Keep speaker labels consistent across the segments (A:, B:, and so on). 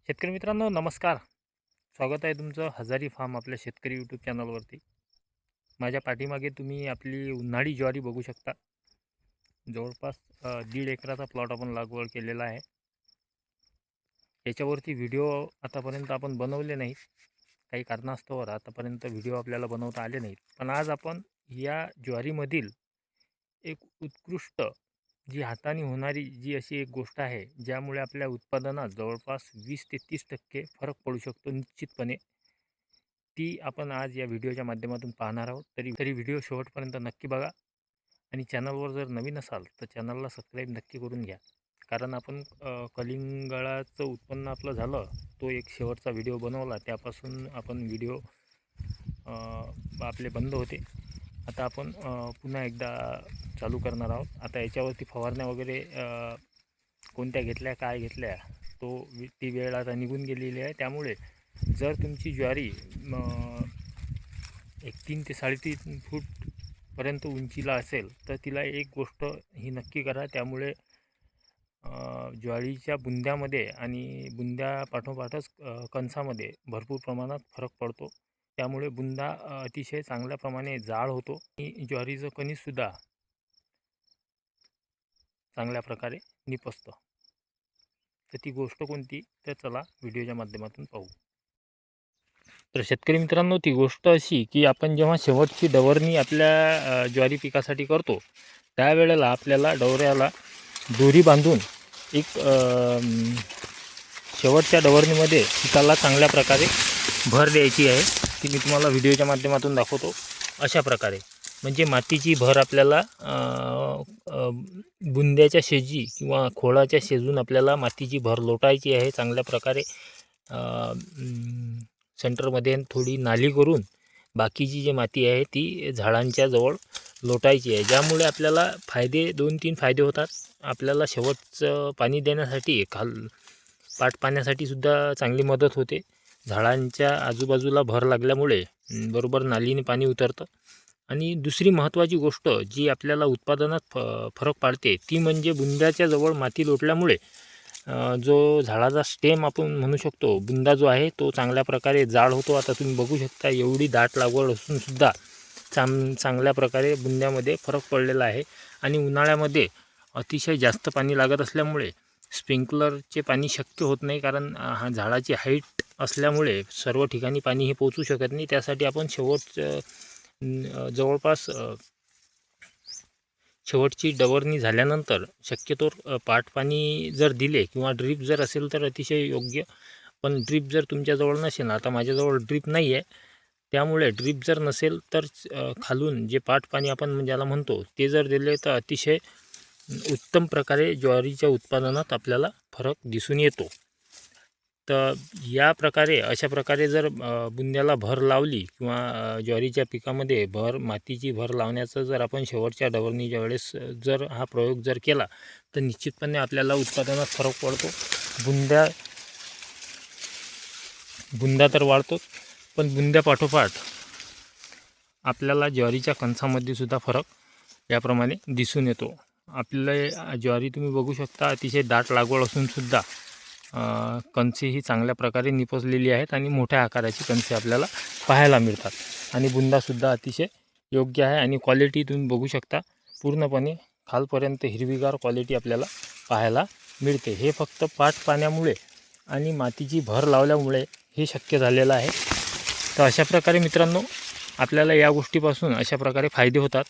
A: शेतकरी मित्रांनो नमस्कार. स्वागत आहे तुमचं हजारी फार्म आपल्या शेतकरी यूट्यूब चॅनलवरती. माझ्या पाठीमागे तुम्ही आपली उन्हाळी ज्वारी बघू शकता. जवळपास 1.5 एकराचा प्लॉट आपण लागवड केलेला आहे. याच्यावरती व्हिडिओ आतापर्यंत आपण बनवले नाहीत. काही कारणास्तव आतापर्यंत व्हिडिओ आपल्याला बनवता आले नाहीत. पण आज आपण या ज्वारीमधील एक उत्कृष्ट जी हाताने होणारी जी अशी एक गोष्ट आहे, ज्यामुळे आपल्या उत्पादनात जवळपास 20 ते 30% फरक पडू शकतो निश्चितपणे. ती आपण आज या व्हिडिओच्या माध्यमातून पाहणार आहोत. तरी तरी व्हिडिओ शेवटपर्यंत नक्की बघा आणि चॅनलवर जर नवीन असाल तर चॅनलला सबस्क्राईब नक्की करून घ्या. कारण आपण कलिंगडाचं उत्पन्न आपलं झालं, तो एक शेवटचा व्हिडिओ बनवला. त्यापासून आपण व्हिडिओ आपले बंद होते. आता आपण पुन्हा एकदा चालू करणार आहोत. आता याच्यावरती फवारण्या वगैरे कोणत्या घेतल्या, काय घेतल्या, ती वेळ आता निघून गेलेली आहे. त्यामुळे जर तुमची ज्वारी एक 3 ते 3.5 फूटपर्यंत उंचीला असेल तर तिला एक गोष्ट ही नक्की करा. त्यामुळे ज्वारीच्या बुंद्यामध्ये आणि बुंद्यापाठोपाठच कणसामध्ये भरपूर प्रमाणात फरक पडतो. त्यामुळे बुंदा अतिशय चांगल्या प्रमाणे जाड होतो आणि ज्वारीचं कणीससुद्धा चांगल्या प्रकारे निपजतं. तर ती गोष्ट कोणती, तर चला व्हिडिओच्या माध्यमातून पाहू. तर शेतकरी मित्रांनो, ती गोष्ट अशी की आपण जेव्हा शेवटची डवरणी आपल्या ज्वारी पिकासाठी करतो, त्यावेळेला आपल्याला डवऱ्याला दोरी बांधून एक शेवटच्या डवरणीमध्ये पिकाला चांगल्या प्रकारे भर द्यायची आहे. ती मी तुम्हाला व्हिडिओच्या माध्यमातून दाखवतो. अशा प्रकारे म्हणजे मातीची भर आपल्याला बुंद्याच्या शेजी किंवा खोळाच्या शेजून आपल्याला मातीची भर लोटायची आहे. चांगल्या प्रकारे सेंटरमध्ये थोडी नाली करून बाकीची जी माती आहे ती झाडांच्या जवळ लोटायची आहे. ज्यामुळे आपल्याला 2-3 फायदे होतात. आपल्याला शेवटचं पाणी देण्यासाठी पाट पाण्यासाठी सुद्धा चांगली मदत होते. झाडांच्या आजूबाजूला भर लागल्यामुळे बरोबर नालीने पाणी उतरतं. आणि दुसरी महत्त्वाची गोष्ट जी आपल्याला उत्पादनात फरक पाडते ती म्हणजे बुंद्याच्या जवळ माती लोटल्यामुळे जो झाडाचा स्टेम आपण म्हणू शकतो, बुंदा जो आहे तो चांगल्या प्रकारे जाड होतो. आता तुम्ही बघू शकता एवढी दाट लागवड असूनसुद्धा चांगल्या प्रकारे बुंद्यामध्ये फरक पडलेला आहे. आणि उन्हाळ्यामध्ये अतिशय जास्त पाणी लागत असल्यामुळे स्प्रिंकलरचे पाणी शक्य होत नाही. कारण झाडाची हाईट असल्यामुळे सर्व ठिकाणी पाणी हे पोचू शकत नाही. त्यासाठी आपण जवळपास शेवटची डवरणी झाल्यानंतर शक्यतोवर पाट पाणी जर दिले किंवा ड्रीप जर असेल तर अतिशय योग्य. पण ड्रीप जर तुमच्याजवळ नसेल, आता माझ्याजवळ ड्रीप नाही आहे, त्यामुळे ड्रीप जर नसेल तर खालून जे पाट पाणी आपण ज्याला म्हणतो ते जर दिले तर अतिशय उत्तम प्रकारे ज्वारीच्या उत्पादनात आपल्याला फरक दिसून येतो. तर या प्रकारे अशा प्रकारे जर बुंद्याला भर लावली किंवा ज्वारीच्या पिकामध्ये मातीची भर लावण्याचं जर आपण शेवटच्या डवरणीच्या वेळेस जर हा प्रयोग जर केला तर निश्चितपणे आपल्याला उत्पादनात फरक पडतो. बुंदा तर वाढतोच, पण बुंद्यापाठोपाठ आपल्याला ज्वारीच्या कणसामध्ये सुद्धा फरक याप्रमाणे दिसून येतो. आपले ज्वारी तुम्ही बघू शकता अतिशय दाट लागवड असूनसुद्धा कणसे ही चांगल्या प्रकारे निपजलेली आहेत आणि मोठ्या आकाराची कणसे आपल्याला पाहायला मिळतात. आणि बुंदासुद्धा अतिशय योग्य आहे. आणि क्वालिटी तुम्ही बघू शकता पूर्णपणे खालपर्यंत हिरवीगार क्वालिटी आपल्याला पाहायला मिळते. हे फक्त पाट पाण्यामुळे आणि मातीची भर लावल्यामुळे हे शक्य झालेलं आहे. तर अशा प्रकारे मित्रांनो, आपल्याला या गोष्टीपासून अशा प्रकारे फायदे होतात.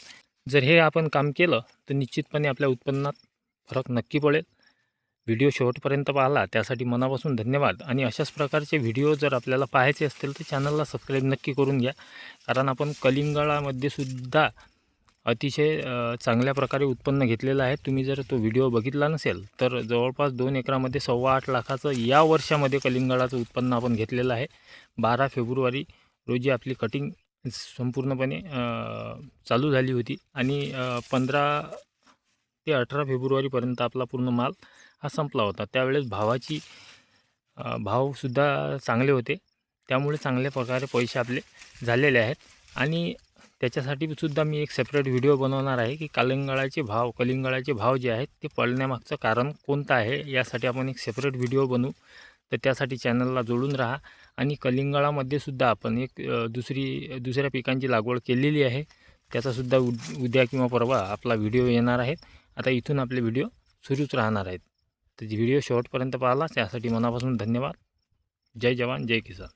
A: जर हे आपण काम केलं तर निश्चितपणे आपल्या उत्पन्नात फरक नक्की पडेल. व्हिडिओ शेवटपर्यंत पाहिला त्यासाठी मनापासून धन्यवाद. आणि अशाच प्रकारचे व्हिडिओ जर आपल्याला पाहायचे असतील तर चॅनलला सबस्क्राईब नक्की करून घ्या. कारण आपण कलिंगडामध्ये सुद्धा अतिशय चांगल्या प्रकारे उत्पन्न घेतलेलं आहे. तुम्ही जर तो व्हिडिओ बघितला नसेल तर जवळपास 2 एकरामध्ये 8.25 लाखाचं या वर्षामध्ये कलिंगडाचं उत्पन्न आपण घेतलेलं आहे. 12 फेब्रुवारी रोजी आपली कटिंग संपूर्णपणे चालू झाली होती आणि 15 ते 18 फेब्रुवारीपर्यंत आपला पूर्ण माल हा संपला होता. त्यावेळेस भावसुद्धा चांगले होते. त्यामुळे चांगल्या प्रकारे पैसे आपले झालेले आहेत. आणि त्याच्यासाठी सुद्धा मी एक सेपरेट व्हिडिओ बनवणार आहे की कलिंगडाचे भाव जे आहेत ते पडण्यामागचं कारण कोणतं आहे, यासाठी आपण एक सेपरेट व्हिडिओ बनवू. तर त्यासाठी चॅनलला जोडून राहा. आणि कलिंगडामध्ये सुद्धा आपण एक दुसऱ्या पिकांची लागवड केलेली आहे. त्याचासुद्धा उद्या किंवा परवा आपला व्हिडिओ येणार आहेत. आता इथून आपले व्हिडिओ सुरूच राहणार आहेत. तर व्हिडिओ शेवटपर्यंत पाहिला त्यासाठी मनापासून धन्यवाद. जय जवान जय किसान.